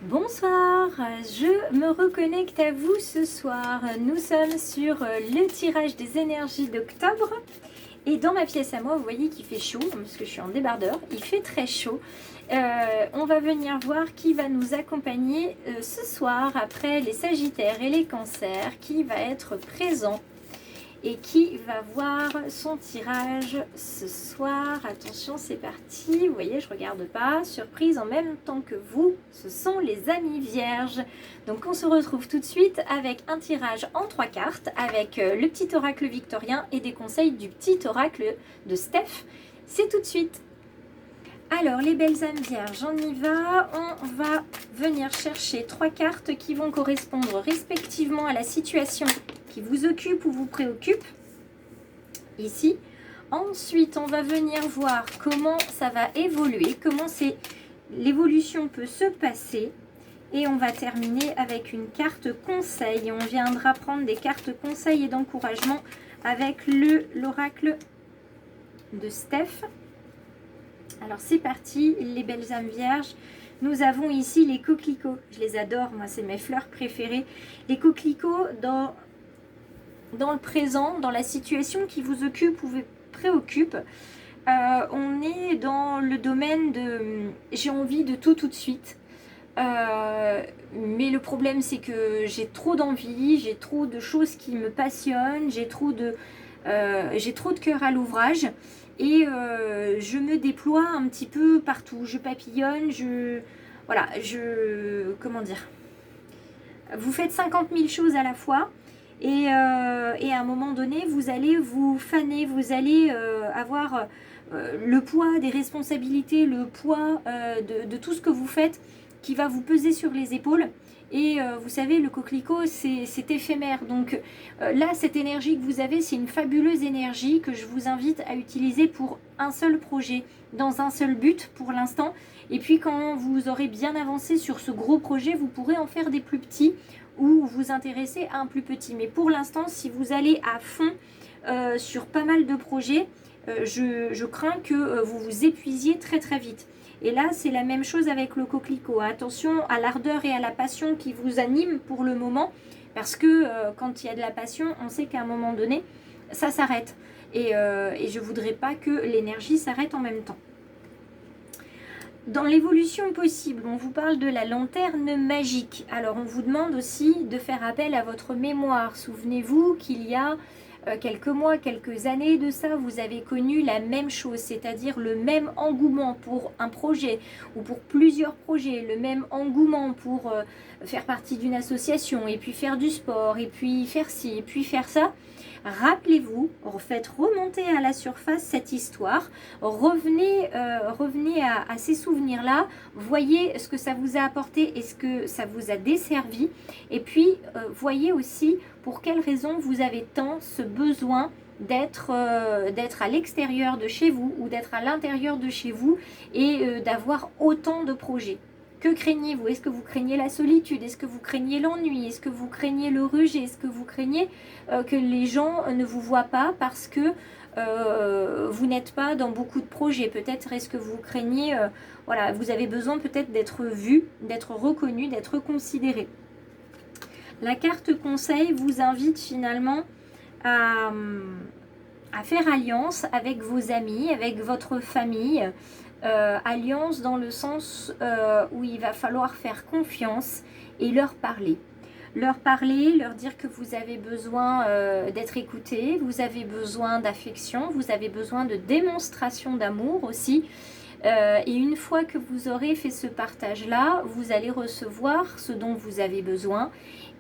Bonsoir, je me reconnecte à vous ce soir. Nous sommes sur le tirage des énergies d'octobre. Et dans ma pièce à moi, vous voyez qu'il fait chaud, parce que je suis en débardeur, il fait très chaud. On va venir voir qui va nous accompagner ce soir après les Sagittaires et les Cancers, qui va être présent et qui va voir son tirage ce soir. Attention, c'est parti. Vous voyez, je regarde pas. Surprise en même temps que vous, ce sont les amis vierges. Donc on se retrouve tout de suite avec un tirage en 3 cartes, avec le petit oracle victorien et des conseils du petit oracle de Steph. C'est tout de suite. Alors, les belles âmes vierges, on y va. On va venir chercher 3 cartes qui vont correspondre respectivement à la situation qui vous occupe ou vous préoccupe, ici. Ensuite, on va venir voir comment ça va évoluer, comment l'évolution peut se passer. Et on va terminer avec une carte conseil. On viendra prendre des cartes conseil et d'encouragement avec l'oracle de Steph. Alors c'est parti, les belles âmes vierges. Nous avons ici les coquelicots. Je les adore, moi c'est mes fleurs préférées. Les coquelicots dans le présent, dans la situation qui vous occupe ou vous préoccupe. On est dans le domaine de j'ai envie de tout de suite. Mais le problème c'est que j'ai trop d'envie, j'ai trop de choses qui me passionnent, j'ai trop de cœur à l'ouvrage. Et je me déploie un petit peu partout, je papillonne, comment dire, vous faites 50 000 choses à la fois et à un moment donné, vous allez vous faner, vous allez avoir le poids des responsabilités, le poids de tout ce que vous faites qui va vous peser sur les épaules. Et vous savez, le coquelicot, c'est éphémère. Donc là, cette énergie que vous avez, c'est une fabuleuse énergie que je vous invite à utiliser pour un seul projet, dans un seul but pour l'instant. Et puis quand vous aurez bien avancé sur ce gros projet, vous pourrez en faire des plus petits ou vous intéresser à un plus petit. Mais pour l'instant, si vous allez à fond sur pas mal de projets, je crains que vous vous épuisiez très très vite. Et là, c'est la même chose avec le coquelicot. Attention à l'ardeur et à la passion qui vous anime pour le moment. Parce que quand il y a de la passion, on sait qu'à un moment donné, ça s'arrête. Et je ne voudrais pas que l'énergie s'arrête en même temps. Dans l'évolution possible, on vous parle de la lanterne magique. Alors, on vous demande aussi de faire appel à votre mémoire. Souvenez-vous qu'il y a quelques mois, quelques années de ça, vous avez connu la même chose, c'est-à-dire le même engouement pour un projet ou pour plusieurs projets, le même engouement pour faire partie d'une association et puis faire du sport et puis faire ci et puis faire ça. Rappelez-vous, faites remonter à la surface cette histoire, revenez à ces souvenirs-là, voyez ce que ça vous a apporté et ce que ça vous a desservi, et puis voyez aussi pour quelles raisons vous avez tant ce besoin d'être à l'extérieur de chez vous ou d'être à l'intérieur de chez vous et d'avoir autant de projets. Que craignez-vous? Est-ce que vous craignez la solitude? Est-ce que vous craignez l'ennui? Est-ce que vous craignez le rejet? Est-ce que vous craignez que les gens ne vous voient pas parce que vous n'êtes pas dans beaucoup de projets? Peut-être est-ce que vous craignez, voilà, vous avez besoin peut-être d'être vu, d'être reconnu, d'être considéré. La carte conseil vous invite finalement à faire alliance avec vos amis, avec votre famille. Alliance dans le sens où il va falloir faire confiance et leur parler. Leur parler, leur dire que vous avez besoin d'être écouté, vous avez besoin d'affection, vous avez besoin de démonstration d'amour aussi. Et une fois que vous aurez fait ce partage-là, vous allez recevoir ce dont vous avez besoin.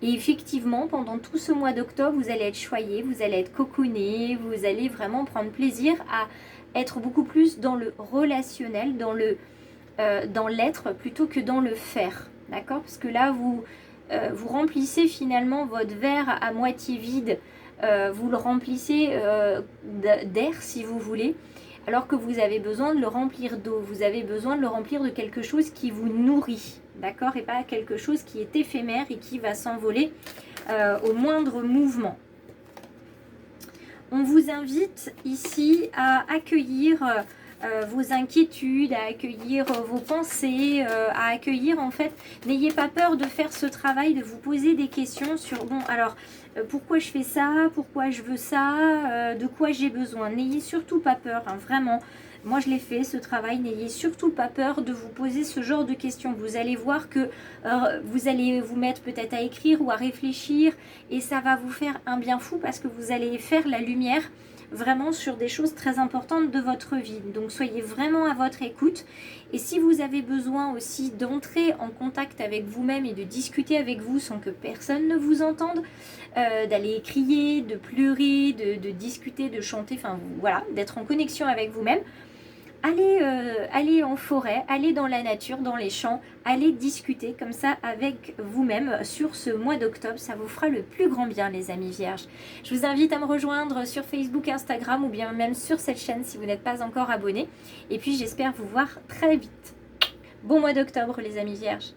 Et effectivement, pendant tout ce mois d'octobre, vous allez être choyé, vous allez être cocooné, vous allez vraiment prendre plaisir à être beaucoup plus dans le relationnel, dans l'être plutôt que dans le faire. D'accord? Parce que là, vous remplissez finalement votre verre à moitié vide, vous le remplissez d'air si vous voulez, alors que vous avez besoin de le remplir d'eau, vous avez besoin de le remplir de quelque chose qui vous nourrit, d'accord? Et pas quelque chose qui est éphémère et qui va s'envoler au moindre mouvement. On vous invite ici à accueillir vos inquiétudes, à accueillir vos pensées, à accueillir en fait, n'ayez pas peur de faire ce travail, de vous poser des questions sur, bon alors, pourquoi je fais ça, pourquoi je veux ça, de quoi j'ai besoin. N'ayez surtout pas peur, hein, vraiment. Moi je l'ai fait ce travail, n'ayez surtout pas peur de vous poser ce genre de questions. Vous allez voir que vous allez vous mettre peut-être à écrire ou à réfléchir et ça va vous faire un bien fou parce que vous allez faire la lumière vraiment sur des choses très importantes de votre vie. Donc soyez vraiment à votre écoute et si vous avez besoin aussi d'entrer en contact avec vous-même et de discuter avec vous sans que personne ne vous entende, d'aller crier, de pleurer, de discuter, de chanter, enfin voilà, d'être en connexion avec vous-même, allez en forêt, allez dans la nature, dans les champs, allez discuter comme ça avec vous-même sur ce mois d'octobre. Ça vous fera le plus grand bien, les amis vierges. Je vous invite à me rejoindre sur Facebook, Instagram ou bien même sur cette chaîne si vous n'êtes pas encore abonné. Et puis j'espère vous voir très vite. Bon mois d'octobre, les amis vierges.